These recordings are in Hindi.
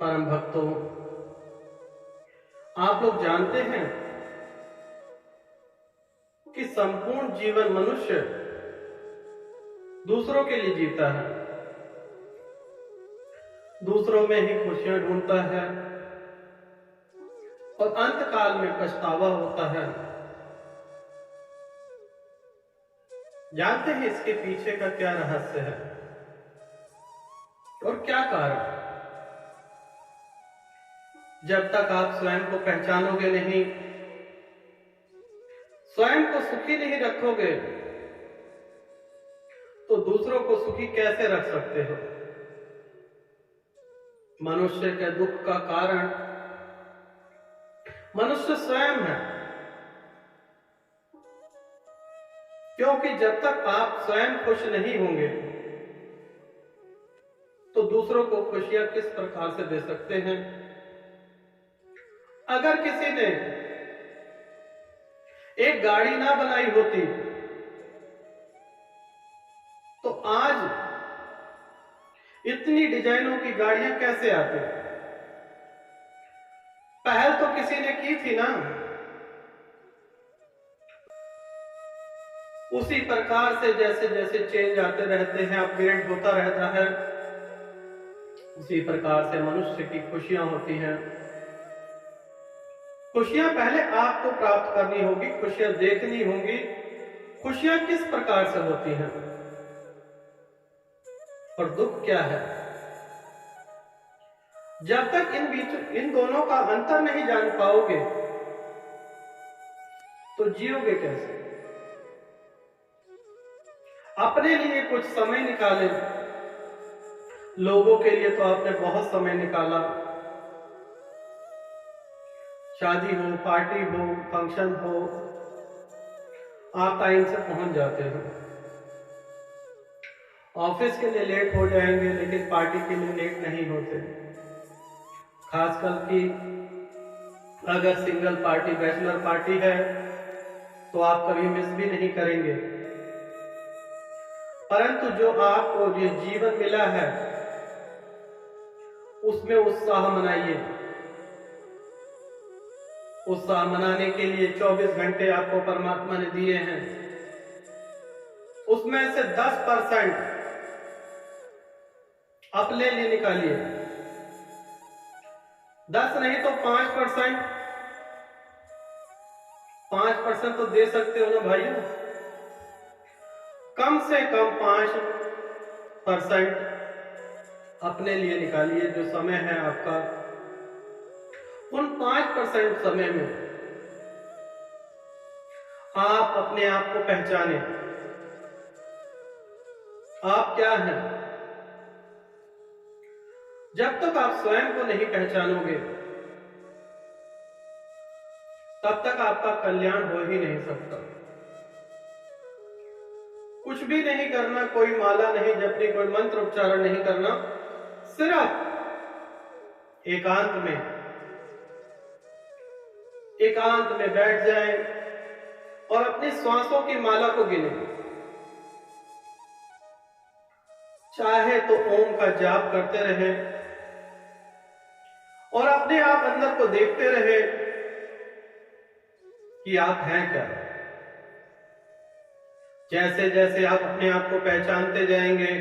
परम भक्तों, आप लोग जानते हैं कि संपूर्ण जीवन मनुष्य दूसरों के लिए जीता है, दूसरों में ही खुशियां ढूंढता है और अंत काल में पछतावा होता है। जानते हैं इसके पीछे का क्या रहस्य है और क्या कारण? जब तक आप स्वयं को पहचानोगे नहीं, स्वयं को सुखी नहीं रखोगे, तो दूसरों को सुखी कैसे रख सकते हो? मनुष्य के दुख का कारण मनुष्य स्वयं है, क्योंकि जब तक आप स्वयं खुश नहीं होंगे तो दूसरों को खुशियां किस प्रकार से दे सकते हैं? अगर किसी ने एक गाड़ी ना बनाई होती तो आज इतनी डिजाइनों की गाड़ियां कैसे आती? पहल तो किसी ने की थी ना। उसी प्रकार से जैसे जैसे चेंज आते रहते हैं, अपग्रेड होता रहता है, उसी प्रकार से मनुष्य की खुशियां होती हैं। खुशियां पहले आपको प्राप्त करनी होगी, खुशियां देखनी होंगी। खुशियां किस प्रकार से होती हैं और दुख क्या है? जब तक इन दोनों का अंतर नहीं जान पाओगे तो जियोगे कैसे? अपने लिए कुछ समय निकाले। लोगों के लिए तो आपने बहुत समय निकाला, शादी हो, पार्टी हो, फंक्शन हो, आप टाइम से पहुंच जाते हो। ऑफिस के लिए लेट हो जाएंगे लेकिन पार्टी के लिए लेट नहीं होते। खासकर कि अगर सिंगल पार्टी, बैचलर पार्टी है तो आप कभी मिस भी नहीं करेंगे। परंतु जो आपको जो जीवन मिला है उसमें उत्साह मनाइए। उत्साह मनाने के लिए 24 घंटे आपको परमात्मा ने दिए हैं, उसमें से 10% अपने लिए निकालिए। 10 नहीं तो 5%। 5% तो दे सकते हो ना भाइयों। कम से कम 5% अपने लिए निकालिए। जो समय है आपका, उन 5% समय में आप अपने आप को पहचाने। आप क्या हैं? जब तक आप स्वयं को नहीं पहचानोगे तब तक आपका कल्याण हो ही नहीं सकता। कुछ भी नहीं करना, कोई माला नहीं जपनी, कोई मंत्र उच्चारण नहीं करना, सिर्फ एकांत में बैठ जाएं और अपनी श्वासों की माला को गिने। चाहे तो ओम का जाप करते रहे और अपने आप अंदर को देखते रहे कि आप हैं क्या। जैसे जैसे आप अपने आप को पहचानते जाएंगे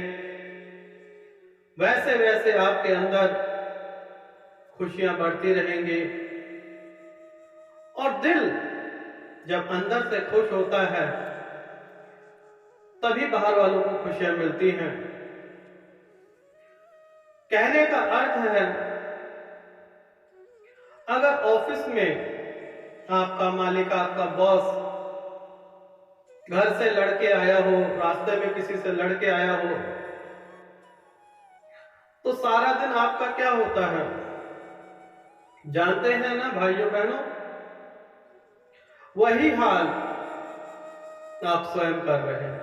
वैसे वैसे आपके अंदर खुशियां बढ़ती रहेंगी। और दिल जब अंदर से खुश होता है तभी बाहर वालों को खुशियां मिलती हैं। कहने का अर्थ है, अगर ऑफिस में आपका मालिक, आपका बॉस घर से लड़के आया हो, रास्ते में किसी से लड़के आया हो, तो सारा दिन आपका क्या होता है जानते हैं ना भाइयों बहनों? वही हाल आप स्वयं कर रहे हैं।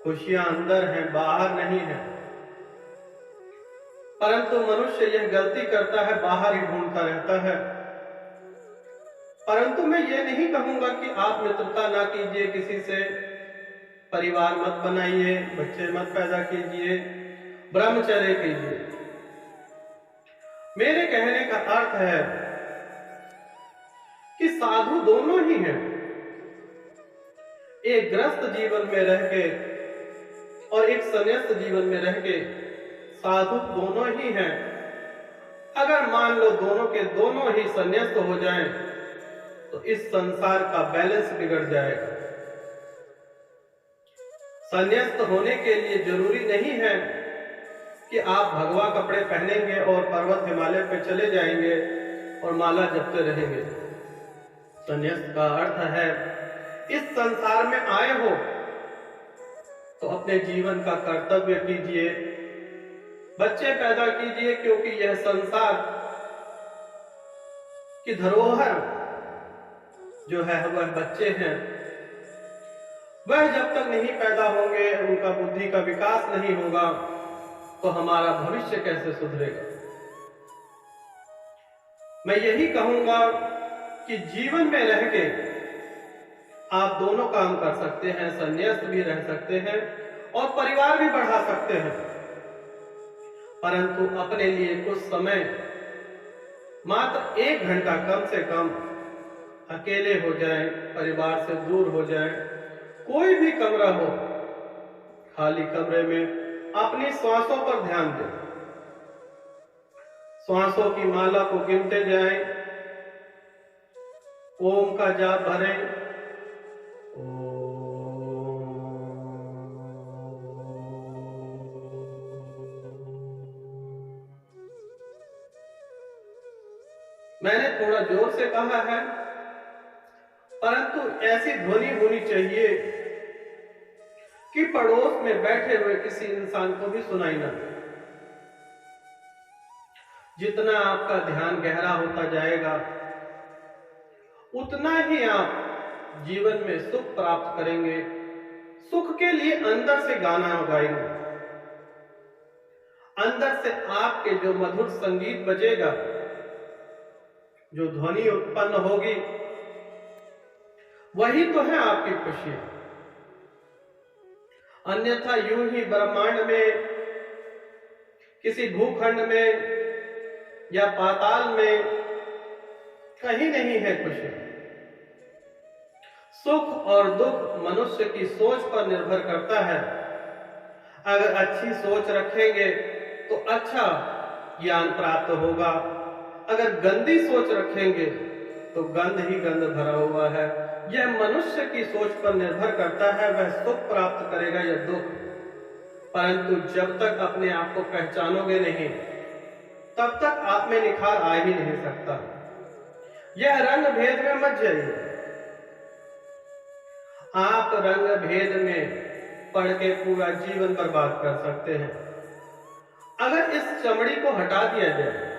खुशियां अंदर हैं, बाहर नहीं है। परंतु मनुष्य यह गलती करता है, बाहर ही ढूंढता रहता है। परंतु मैं ये नहीं कहूंगा कि आप मित्रता ना कीजिए किसी से, परिवार मत बनाइए, बच्चे मत पैदा कीजिए, ब्रह्मचर्य कीजिए। मेरे कहने का अर्थ है कि साधु दोनों ही हैं। एक ग्रस्त जीवन में रह के और एक संन्यास्त जीवन में रह के साधु दोनों ही हैं। अगर मान लो दोनों के दोनों ही संन्यास्त हो जाएं, तो इस संसार का बैलेंस बिगड़ जाएगा। संन्यास्त होने के लिए जरूरी नहीं है कि आप भगवा कपड़े पहनेंगे और पर्वत हिमालय पे चले जाएंगे और माला जपते रहेंगे। संन्यास्त का अर्थ है इस संसार में आए हो तो अपने जीवन का कर्तव्य कीजिए, बच्चे पैदा कीजिए, क्योंकि यह संसार की धरोहर जो है वह बच्चे हैं। वह जब तक नहीं पैदा होंगे, उनका बुद्धि का विकास नहीं होगा, तो हमारा भविष्य कैसे सुधरेगा। मैं यही कहूंगा कि जीवन में रह के आप दोनों काम कर सकते हैं, संन्यास्त भी रह सकते हैं और परिवार भी बढ़ा सकते हैं, परंतु अपने लिए कुछ समय, मात्र 1 घंटा कम से कम अकेले हो जाएं, परिवार से दूर हो जाएं, कोई भी कमरा हो, खाली कमरे में अपनी श्वासों पर ध्यान दें, श्वासों की माला को गिनते जाएं, ओम का जाप भरें, मैंने थोड़ा जोर से कहा है, परंतु ऐसी ध्वनि होनी चाहिए कि पड़ोस में बैठे हुए किसी इंसान को भी सुनाई ना दे। जितना आपका ध्यान गहरा होता जाएगा, उतना ही आप जीवन में सुख प्राप्त करेंगे। सुख के लिए अंदर से गाना गाएंगे, अंदर से आपके जो मधुर संगीत बजेगा, जो ध्वनि उत्पन्न होगी, वही तो है आपकी खुशी। अन्यथा यूं ही ब्रह्मांड में, किसी भूखंड में या पाताल में कहीं नहीं है खुशी। सुख और दुख मनुष्य की सोच पर निर्भर करता है। अगर अच्छी सोच रखेंगे तो अच्छा ज्ञान प्राप्त होगा, अगर गंदी सोच रखेंगे तो गंध ही गंध भरा हुआ है। यह मनुष्य की सोच पर निर्भर करता है, वह सुख प्राप्त करेगा या दुख। परंतु जब तक अपने आप को पहचानोगे नहीं, तब तक आप में निखार आ ही नहीं सकता। यह रंग भेद में मत जाइए। आप रंग भेद में पढ़ के पूरा जीवन बर्बाद कर सकते हैं। अगर इस चमड़ी को हटा दिया जाए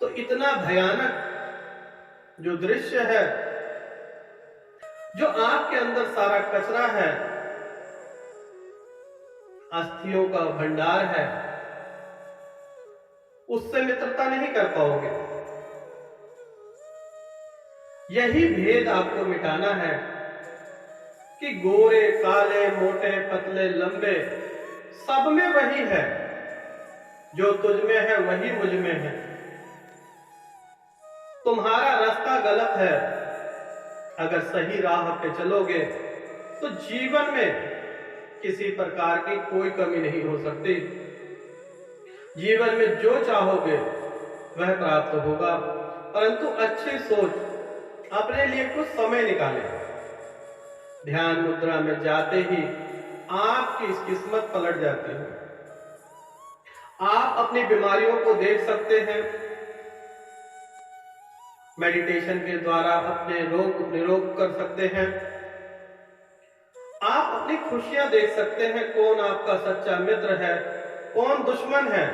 तो इतना भयानक जो दृश्य है, जो आपके अंदर सारा कचरा है, अस्थियों का भंडार है, उससे मित्रता नहीं कर पाओगे। यही भेद आपको मिटाना है कि गोरे, काले, मोटे, पतले, लंबे, सब में वही है। जो तुझ में है वही मुझ में है। तुम्हारा रास्ता गलत है, अगर सही राह पे चलोगे तो जीवन में किसी प्रकार की कोई कमी नहीं हो सकती। जीवन में जो चाहोगे वह प्राप्त होगा, परंतु अच्छी सोच, अपने लिए कुछ समय निकालें। ध्यान मुद्रा में जाते ही आपकी किस्मत पलट जाती है। आप अपनी बीमारियों को देख सकते हैं, मेडिटेशन के द्वारा अपने रोग निरोग कर सकते हैं। आप अपनी खुशियां देख सकते हैं, कौन आपका सच्चा मित्र है, कौन दुश्मन है।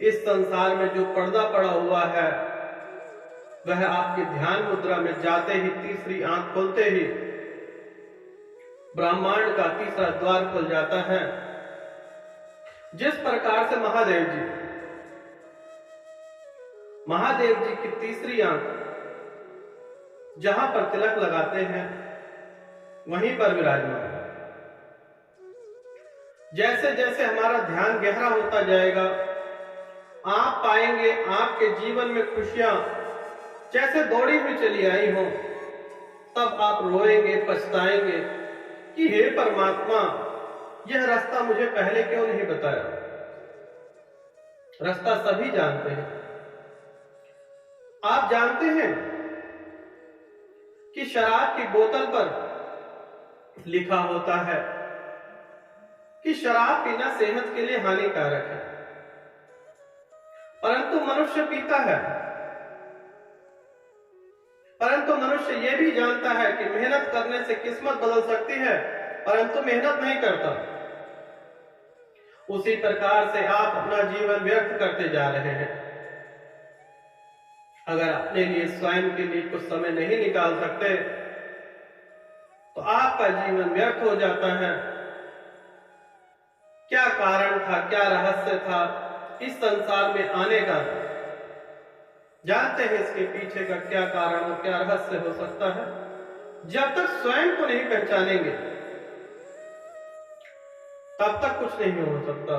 इस संसार में जो पर्दा पड़ा हुआ है, वह आपकी ध्यान मुद्रा में जाते ही, तीसरी आंख खोलते ही ब्रह्मांड का तीसरा द्वार खुल जाता है। जिस प्रकार से महादेव जी की तीसरी आंख जहां पर तिलक लगाते हैं, वहीं पर विराजमान है। जैसे जैसे हमारा ध्यान गहरा होता जाएगा, आप पाएंगे आपके जीवन में खुशियां जैसे दौड़ी हुई चली आई हो। तब आप रोएंगे, पछताएंगे कि हे परमात्मा, यह रास्ता मुझे पहले क्यों नहीं बताया। रास्ता सभी जानते हैं। आप जानते हैं कि शराब की बोतल पर लिखा होता है कि शराब पीना सेहत के लिए हानिकारक है, परंतु मनुष्य पीता है। परंतु मनुष्य यह भी जानता है कि मेहनत करने से किस्मत बदल सकती है, परंतु मेहनत नहीं करता। उसी प्रकार से आप अपना जीवन व्यर्थ करते जा रहे हैं। अगर अपने लिए, स्वयं के लिए कुछ समय नहीं निकाल सकते तो आपका जीवन व्यर्थ हो जाता है। क्या कारण था, क्या रहस्य था इस संसार में आने का? जानते हैं इसके पीछे का क्या कारण और क्या रहस्य हो सकता है? जब तक स्वयं को नहीं पहचानेंगे तब तक कुछ नहीं हो सकता।